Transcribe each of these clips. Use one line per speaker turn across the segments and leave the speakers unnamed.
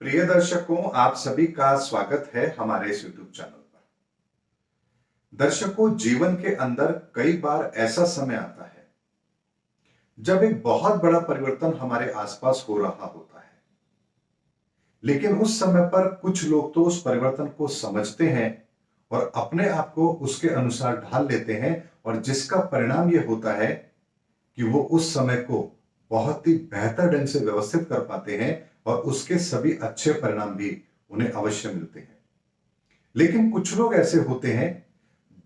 प्रिय दर्शकों, आप सभी का स्वागत है हमारे इस यूट्यूब चैनल पर। दर्शकों, जीवन के अंदर कई बार ऐसा समय आता है जब एक बहुत बड़ा परिवर्तन हमारे आसपास हो रहा होता है, लेकिन उस समय पर कुछ लोग तो उस परिवर्तन को समझते हैं और अपने आप को उसके अनुसार ढाल लेते हैं, और जिसका परिणाम यह होता है कि वो उस समय को बहुत ही बेहतर ढंग से व्यवस्थित कर पाते हैं और उसके सभी अच्छे परिणाम भी उन्हें अवश्य मिलते हैं। लेकिन कुछ लोग ऐसे होते हैं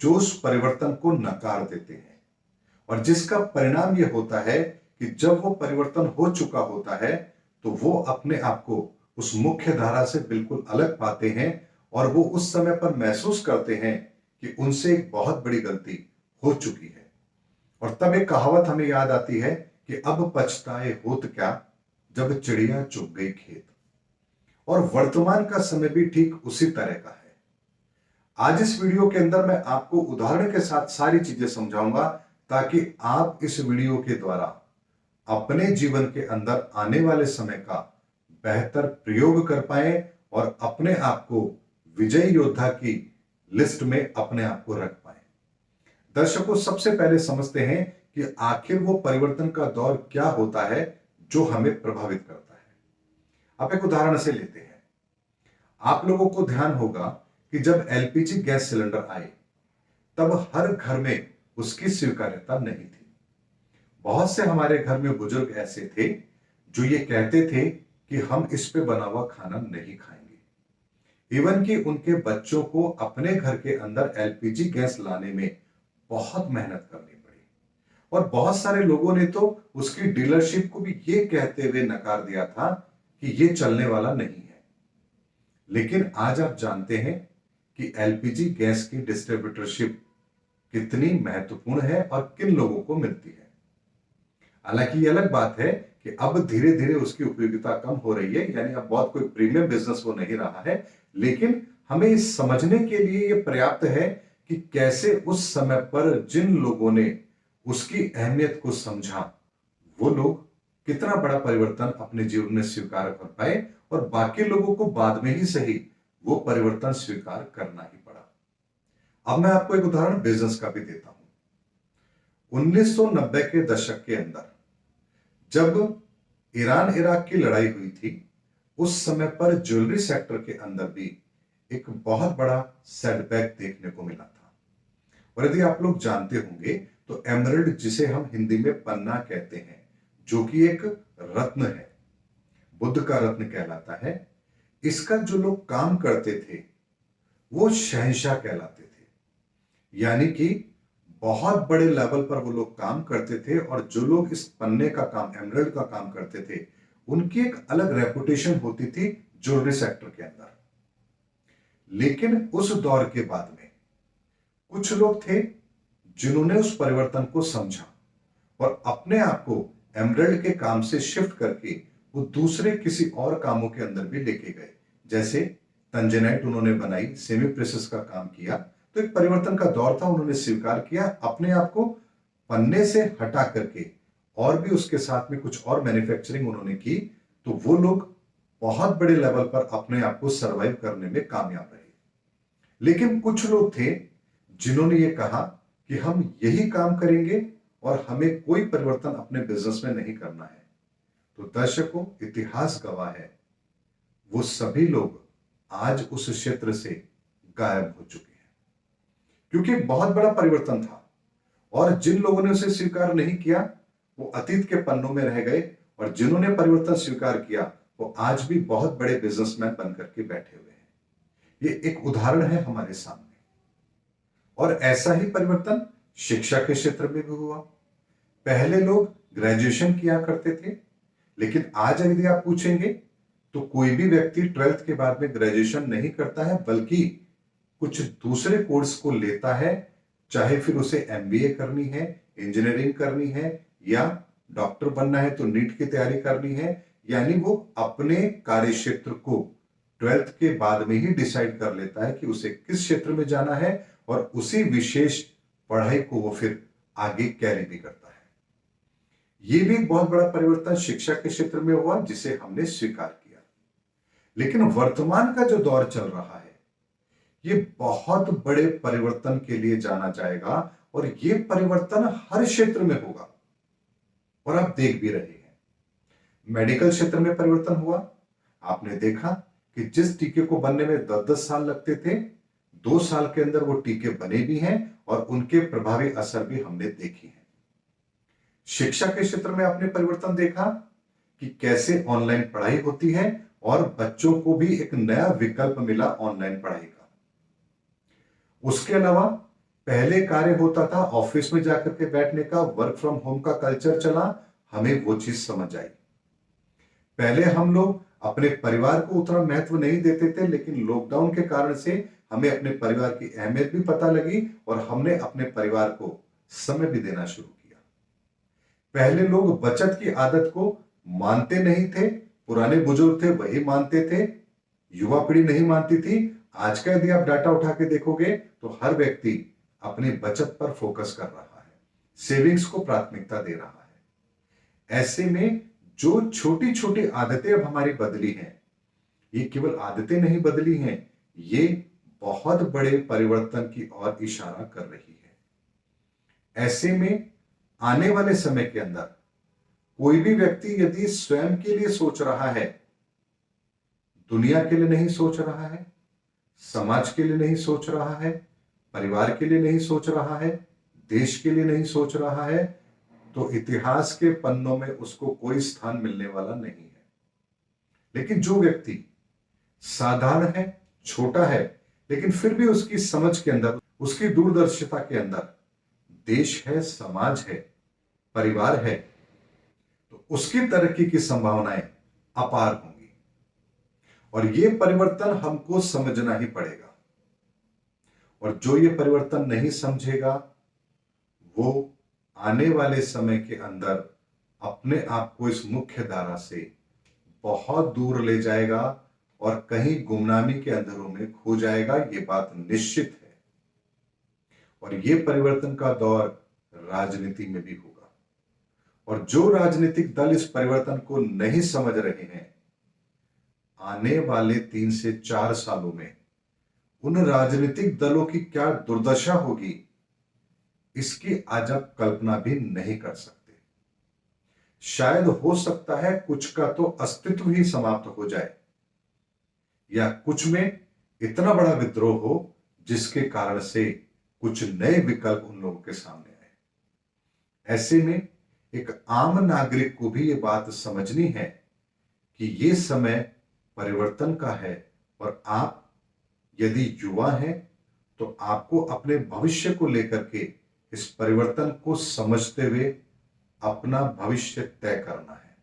जो उस परिवर्तन को नकार देते हैं, और जिसका परिणाम यह होता है कि जब वो परिवर्तन हो चुका होता है तो वो अपने आप को उस मुख्य धारा से बिल्कुल अलग पाते हैं, और वो उस समय पर महसूस करते हैं कि उनसे एक बहुत बड़ी गलती हो चुकी है। और तब एक कहावत हमें याद आती है कि अब पछताए होत क्या, जब चिड़िया चुग गई खेत। और वर्तमान का समय भी ठीक उसी तरह का है। आज इस वीडियो के अंदर मैं आपको उदाहरण के साथ सारी चीजें समझाऊंगा, ताकि आप इस वीडियो के द्वारा अपने जीवन के अंदर आने वाले समय का बेहतर प्रयोग कर पाए और अपने आप को विजयी योद्धा की लिस्ट में अपने आप को रख पाए। दर्शकों, सबसे पहले समझते हैं कि आखिर वो परिवर्तन का दौर क्या होता है जो हमें प्रभावित करता है। आप एक उदाहरण से लेते हैं। आप लोगों को ध्यान होगा कि जब एलपीजी गैस सिलेंडर आए तब हर घर में उसकी स्वीकार्यता नहीं थी। बहुत से हमारे घर में बुजुर्ग ऐसे थे जो ये कहते थे कि हम इस पे बना हुआ खाना नहीं खाएंगे। इवन कि उनके बच्चों को अपने घर के अंदर एलपीजी गैस लाने में बहुत मेहनत करनी पड़ी, और बहुत सारे लोगों ने तो उसकी डीलरशिप को भी ये कहते हुए नकार दिया था कि ये चलने वाला नहीं है। लेकिन आज आप जानते हैं कि एलपीजी गैस की डिस्ट्रीब्यूटरशिप कितनी महत्वपूर्ण है और किन लोगों को मिलती है। हालांकि ये अलग बात है कि अब धीरे धीरे उसकी उपयोगिता कम हो रही है, यानी अब बहुत कोई प्रीमियम बिजनेस वो नहीं रहा है। लेकिन हमें इस समझने के लिए ये पर्याप्त है कि कैसे उस समय पर जिन लोगों ने उसकी अहमियत को समझा, वो लोग कितना बड़ा परिवर्तन अपने जीवन में स्वीकार कर पाए, और बाकी लोगों को बाद में ही सही वो परिवर्तन स्वीकार करना ही पड़ा। अब मैं आपको एक उदाहरण बिजनेस का भी देता हूं। 1990 के दशक के अंदर जब ईरान इराक की लड़ाई हुई थी, उस समय पर ज्वेलरी सेक्टर के अंदर भी एक बहुत बड़ा सेटबैक देखने को मिला था। और यदि आप लोग जानते होंगे तो एमरल्ड, जिसे हम हिंदी में पन्ना कहते हैं, जो कि एक रत्न है, बुद्ध का रत्न कहलाता है, इसका जो लोग काम करते थे वो शहंशाह कहलाते थे। यानी कि बहुत बड़े लेवल पर वो लोग काम करते थे, और जो लोग इस पन्ने का काम, एमरल्ड का काम करते थे, उनकी एक अलग रेपुटेशन होती थी ज्वेलरी सेक्टर के अंदर। लेकिन उस दौर के बाद में कुछ लोग थे जिन्होंने उस परिवर्तन को समझा और अपने आप को एमरल्ड के काम से शिफ्ट करके वो दूसरे किसी और कामों के अंदर भी लेके गए। जैसे तंजनाइट उन्होंने बनाई, सेमी प्रेसेस का काम किया। तो एक परिवर्तन का दौर था, उन्होंने स्वीकार किया, अपने आप को पन्ने से हटा करके और भी उसके साथ में कुछ और मैन्युफैक्चरिंग उन्होंने की। तो वो लोग बहुत बड़े लेवल पर अपने आप को सरवाइव करने में कामयाब रहे। लेकिन कुछ लोग थे जिन्होंने ये कहा कि हम यही काम करेंगे और हमें कोई परिवर्तन अपने बिजनेस में नहीं करना है। तो दर्शकों, इतिहास गवाह है, वो सभी लोग आज उस क्षेत्र से गायब हो चुके हैं, क्योंकि बहुत बड़ा परिवर्तन था, और जिन लोगों ने उसे स्वीकार नहीं किया वो अतीत के पन्नों में रह गए, और जिन्होंने परिवर्तन स्वीकार किया वो आज भी बहुत बड़े बिजनेसमैन बनकर के बैठे हुए हैं। ये एक उदाहरण है हमारे सामने। और ऐसा ही परिवर्तन शिक्षा के क्षेत्र में भी हुआ। पहले लोग ग्रेजुएशन किया करते थे, लेकिन आज यदि आप पूछेंगे तो कोई भी व्यक्ति 12th के बाद में ग्रेजुएशन नहीं करता है, बल्कि कुछ दूसरे कोर्स को लेता है। चाहे फिर उसे एमबीए करनी है, इंजीनियरिंग करनी है, या डॉक्टर बनना है तो नीट की तैयारी करनी है। यानी वो अपने कार्य क्षेत्र को 12th के बाद में ही डिसाइड कर लेता है कि उसे किस क्षेत्र में जाना है, और उसी विशेष पढ़ाई को वो फिर आगे कैरी भी करता है। ये भी एक बहुत बड़ा परिवर्तन शिक्षा के क्षेत्र में हुआ, जिसे हमने स्वीकार किया। लेकिन वर्तमान का जो दौर चल रहा है, ये बहुत बड़े परिवर्तन के लिए जाना जाएगा और ये परिवर्तन हर क्षेत्र में होगा और आप देख भी रहे हैं। मेडिकल क्षेत्र में परिवर्तन हुआ। आपने देखा कि जिस टीके को बनने में 10-10 साल लगते थे, 2 साल के अंदर वो टीके बने भी हैं और उनके प्रभावी असर भी हमने देखे हैं। शिक्षा के क्षेत्र में आपने परिवर्तन देखा कि कैसे ऑनलाइन पढ़ाई होती है और बच्चों को भी एक नया विकल्प मिला ऑनलाइन पढ़ाई का। उसके अलावा पहले कार्य होता था ऑफिस में जाकर के बैठने का, वर्क फ्रॉम होम का कल्चर चला, हमें वो चीज समझ आई। पहले हम लोग अपने परिवार को उतना महत्व नहीं देते थे, लेकिन लॉकडाउन के कारण से हमें अपने परिवार की अहमियत भी पता लगी और हमने अपने परिवार को समय भी देना शुरू किया। पहले लोग बचत की आदत को मानते नहीं थे, पुराने बुजुर्ग थे वही मानते थे, युवा पीढ़ी नहीं मानती थी। आज का यदि आप डाटा उठा के देखोगे तो हर व्यक्ति अपनी बचत पर फोकस कर रहा है, सेविंग्स को प्राथमिकता दे रहा है। ऐसे में जो छोटी छोटी आदतें अब हमारी बदली हैं, ये केवल आदतें नहीं बदली हैं, ये बहुत बड़े परिवर्तन की ओर इशारा कर रही है। ऐसे में आने वाले समय के अंदर कोई भी व्यक्ति यदि स्वयं के लिए सोच रहा है, दुनिया के लिए नहीं सोच रहा है, समाज के लिए नहीं सोच रहा है, परिवार के लिए नहीं सोच रहा है, देश के लिए नहीं सोच रहा है, तो इतिहास के पन्नों में उसको कोई स्थान मिलने वाला नहीं है। लेकिन जो व्यक्ति साधारण है, छोटा है, लेकिन फिर भी उसकी समझ के अंदर, उसकी दूरदर्शिता के अंदर देश है, समाज है, परिवार है, तो उसकी तरक्की की संभावनाएं अपार होंगी और यह परिवर्तन हमको समझना ही पड़ेगा। और जो ये परिवर्तन नहीं समझेगा, वो आने वाले समय के अंदर अपने आप को इस मुख्य धारा से बहुत दूर ले जाएगा और कहीं गुमनामी के अंधेरों में खो जाएगा। ये बात निश्चित है। और ये परिवर्तन का दौर राजनीति में भी होगा और जो राजनीतिक दल इस परिवर्तन को नहीं समझ रहे हैं, आने वाले 3 से 4 सालों में उन राजनीतिक दलों की क्या दुर्दशा होगी, इसकी आज आप कल्पना भी नहीं कर सकते। शायद हो सकता है कुछ का तो अस्तित्व ही समाप्त हो जाए या कुछ में इतना बड़ा विद्रोह हो जिसके कारण से कुछ नए विकल्प उन लोगों के सामने आए। ऐसे में एक आम नागरिक को भी यह बात समझनी है कि यह समय परिवर्तन का है और आप यदि युवा हैं तो आपको अपने भविष्य को लेकर के इस परिवर्तन को समझते हुए अपना भविष्य तय करना है।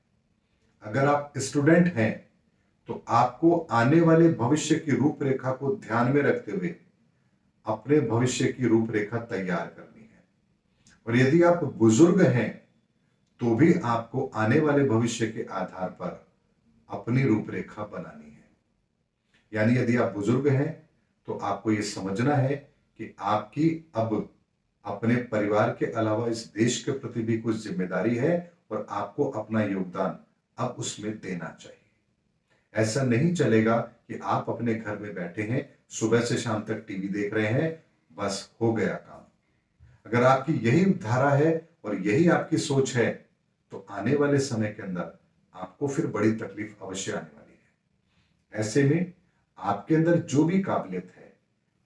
अगर आप स्टूडेंट हैं तो आपको आने वाले भविष्य की रूपरेखा को ध्यान में रखते हुए अपने भविष्य की रूपरेखा तैयार करनी है। और यदि आप बुजुर्ग हैं तो भी आपको आने वाले भविष्य के आधार पर अपनी रूपरेखा बनानी है। यानी यदि आप बुजुर्ग हैं तो आपको यह समझना है कि आपकी अब अपने परिवार के अलावा इस देश के प्रति भी कुछ जिम्मेदारी है और आपको अपना योगदान अब उसमें देना चाहिए। ऐसा नहीं चलेगा कि आप अपने घर में बैठे हैं, सुबह से शाम तक टीवी देख रहे हैं, बस हो गया काम। अगर आपकी यही धारा है और यही आपकी सोच है तो आने वाले समय के अंदर आपको फिर बड़ी तकलीफ अवश्य आने वाली है। ऐसे में आपके अंदर जो भी काबिलियत है,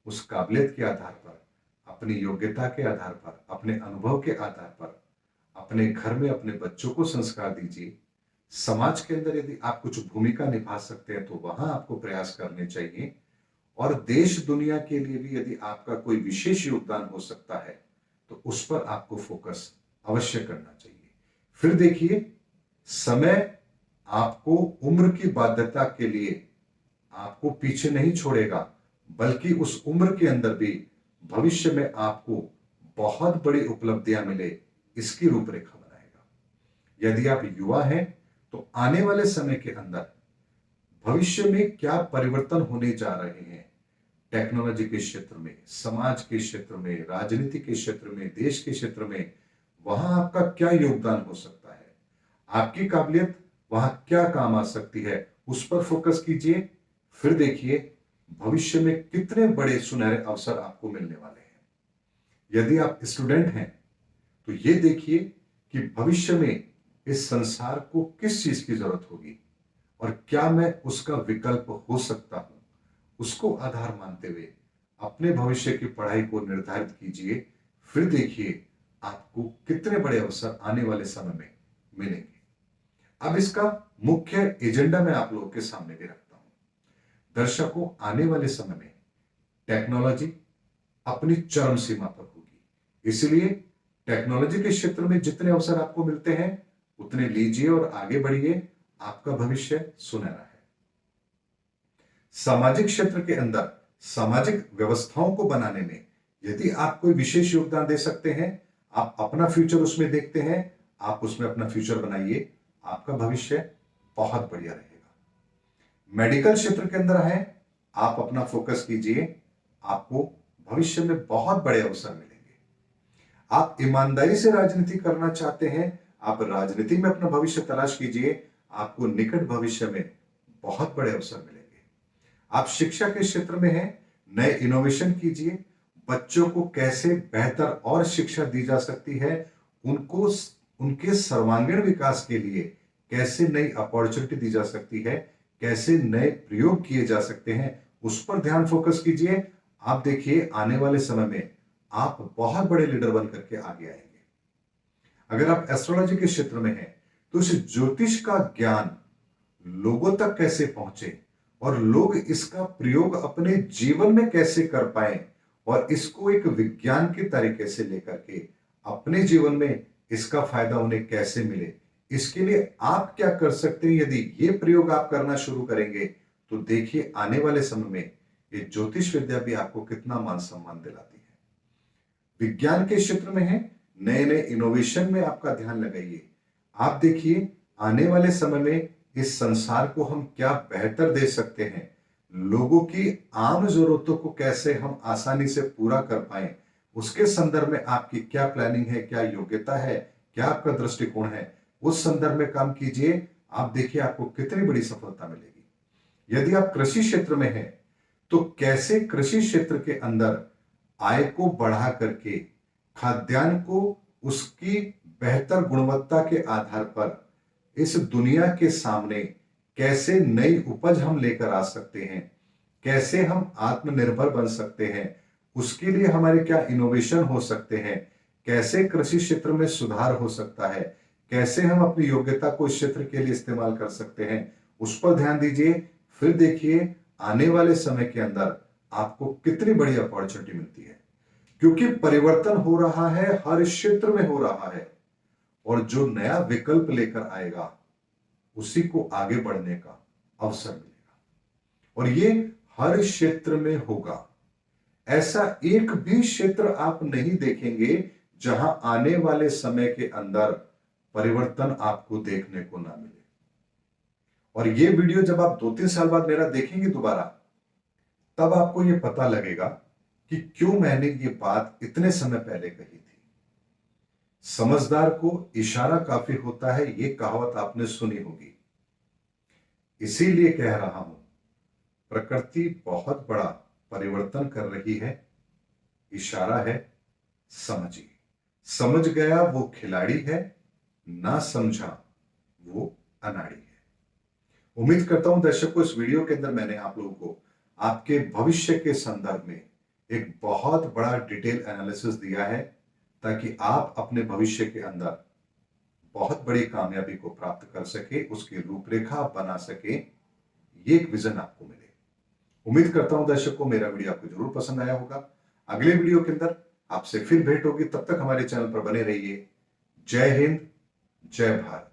उस काबिलियत के आधार पर, अपनी योग्यता के आधार पर, अपने अनुभव के आधार पर अपने घर में अपने बच्चों को संस्कार दीजिए। समाज के अंदर यदि आप कुछ भूमिका निभा सकते हैं तो वहां आपको प्रयास करने चाहिए और देश दुनिया के लिए भी यदि आपका कोई विशेष योगदान हो सकता है तो उस पर आपको फोकस अवश्य करना चाहिए। फिर देखिए, समय आपको उम्र की बाध्यता के लिए आपको पीछे नहीं छोड़ेगा, बल्कि उस उम्र के अंदर भी भविष्य में आपको बहुत बड़ी उपलब्धियां मिले, इसकी रूपरेखा बनाएगा। यदि आप युवा हैं तो आने वाले समय के अंदर भविष्य में क्या परिवर्तन होने जा रहे हैं, टेक्नोलॉजी के क्षेत्र में, समाज के क्षेत्र में, राजनीति के क्षेत्र में, देश के क्षेत्र में, वहां आपका क्या योगदान हो सकता है, आपकी काबिलियत वहां क्या काम आ सकती है, उस पर फोकस कीजिए। फिर देखिए भविष्य में कितने बड़े सुनहरे अवसर आपको मिलने वाले हैं। यदि आप स्टूडेंट हैं तो ये देखिए कि भविष्य में इस संसार को किस चीज की जरूरत होगी और क्या मैं उसका विकल्प हो सकता हूं, उसको आधार मानते हुए अपने भविष्य की पढ़ाई को निर्धारित कीजिए। फिर देखिए आपको कितने बड़े अवसर आने वाले समय में मिलेंगे। अब इसका मुख्य एजेंडा मैं आप लोगों के सामने भी रखता हूं। दर्शकों, आने वाले समय में टेक्नोलॉजी अपनी चरम सीमा पर होगी, इसलिए टेक्नोलॉजी के क्षेत्र में जितने अवसर आपको मिलते हैं उतने लीजिए और आगे बढ़िए। आपका भविष्य सुनहरा है। सामाजिक क्षेत्र के अंदर सामाजिक व्यवस्थाओं को बनाने में यदि आप कोई विशेष योगदान दे सकते हैं, आप अपना फ्यूचर उसमें देखते हैं, आप उसमें अपना फ्यूचर बनाइए, आपका भविष्य बहुत बढ़िया रहेगा। मेडिकल क्षेत्र के अंदर है, आप अपना फोकस कीजिए, आपको भविष्य में बहुत बड़े अवसर मिलेंगे। आप ईमानदारी से राजनीति करना चाहते हैं, आप राजनीति में अपना भविष्य तलाश कीजिए, आपको निकट भविष्य में बहुत बड़े अवसर मिलेंगे। आप शिक्षा के क्षेत्र में हैं, नए इनोवेशन कीजिए, बच्चों को कैसे बेहतर और शिक्षा दी जा सकती है, उनको उनके सर्वांगीण विकास के लिए कैसे नई अपॉर्चुनिटी दी जा सकती है, कैसे नए प्रयोग किए जा सकते हैं, उस पर ध्यान फोकस कीजिए। आप देखिए आने वाले समय में आप बहुत बड़े लीडर बन करके आगे आएंगे। अगर आप एस्ट्रोलॉजी के क्षेत्र में हैं तो इस ज्योतिष का ज्ञान लोगों तक कैसे पहुंचे और लोग इसका प्रयोग अपने जीवन में कैसे कर पाए और इसको एक विज्ञान के तरीके से लेकर के अपने जीवन में इसका फायदा उन्हें कैसे मिले, इसके लिए आप क्या कर सकते हैं। यदि ये प्रयोग आप करना शुरू करेंगे तो देखिए आने वाले समय में ये ज्योतिष विद्या भी आपको कितना मान सम्मान दिलाती है। विज्ञान के क्षेत्र में है, नए नए इनोवेशन में आपका ध्यान लगाइए। आप देखिए आने वाले समय में इस संसार को हम क्या बेहतर दे सकते हैं, लोगों की आम जरूरतों को कैसे हम आसानी से पूरा कर पाए, उसके संदर्भ में आपकी क्या प्लानिंग है, क्या योग्यता है, क्या आपका दृष्टिकोण है, उस संदर्भ में काम कीजिए। आप देखिए आपको कितनी बड़ी सफलता मिलेगी। यदि आप कृषि क्षेत्र में हैं तो कैसे कृषि क्षेत्र के अंदर आय को बढ़ा करके खाद्यान्न को उसकी बेहतर गुणवत्ता के आधार पर इस दुनिया के सामने कैसे नई उपज हम लेकर आ सकते हैं, कैसे हम आत्मनिर्भर बन सकते हैं, उसके लिए हमारे क्या इनोवेशन हो सकते हैं, कैसे कृषि क्षेत्र में सुधार हो सकता है, कैसे हम अपनी योग्यता को इस क्षेत्र के लिए इस्तेमाल कर सकते हैं, उस पर ध्यान दीजिए। फिर देखिए आने वाले समय के अंदर आपको कितनी बड़ी अपॉर्चुनिटी मिलती है, क्योंकि परिवर्तन हो रहा है, हर क्षेत्र में हो रहा है और जो नया विकल्प लेकर आएगा उसी को आगे बढ़ने का अवसर मिलेगा और ये हर क्षेत्र में होगा। ऐसा एक भी क्षेत्र आप नहीं देखेंगे जहां आने वाले समय के अंदर परिवर्तन आपको देखने को ना मिले। और ये वीडियो जब आप 2-3 साल बाद मेरा देखेंगे दोबारा, तब आपको ये पता लगेगा कि क्यों मैंने ये बात इतने समय पहले कही थी। समझदार को इशारा काफी होता है, ये कहावत आपने सुनी होगी। इसीलिए कह रहा हूं, प्रकृति बहुत बड़ा परिवर्तन कर रही है, इशारा है समझिए। समझ गया वो खिलाड़ी है, ना समझा वो अनाड़ी है। उम्मीद करता हूं दर्शकों इस वीडियो के अंदर मैंने आप लोगों को आपके भविष्य के संदर्भ में एक बहुत बड़ा डिटेल एनालिसिस दिया है ताकि आप अपने भविष्य के अंदर बहुत बड़ी कामयाबी को प्राप्त कर सके, उसकी रूपरेखा बना सके, ये एक विजन आपको मिले। उम्मीद करता हूं दर्शकों मेरा वीडियो आपको जरूर पसंद आया होगा। अगले वीडियो के अंदर आपसे फिर भेंट होगी, तब तक हमारे चैनल पर बने रहिए। जय हिंद, जय भारत।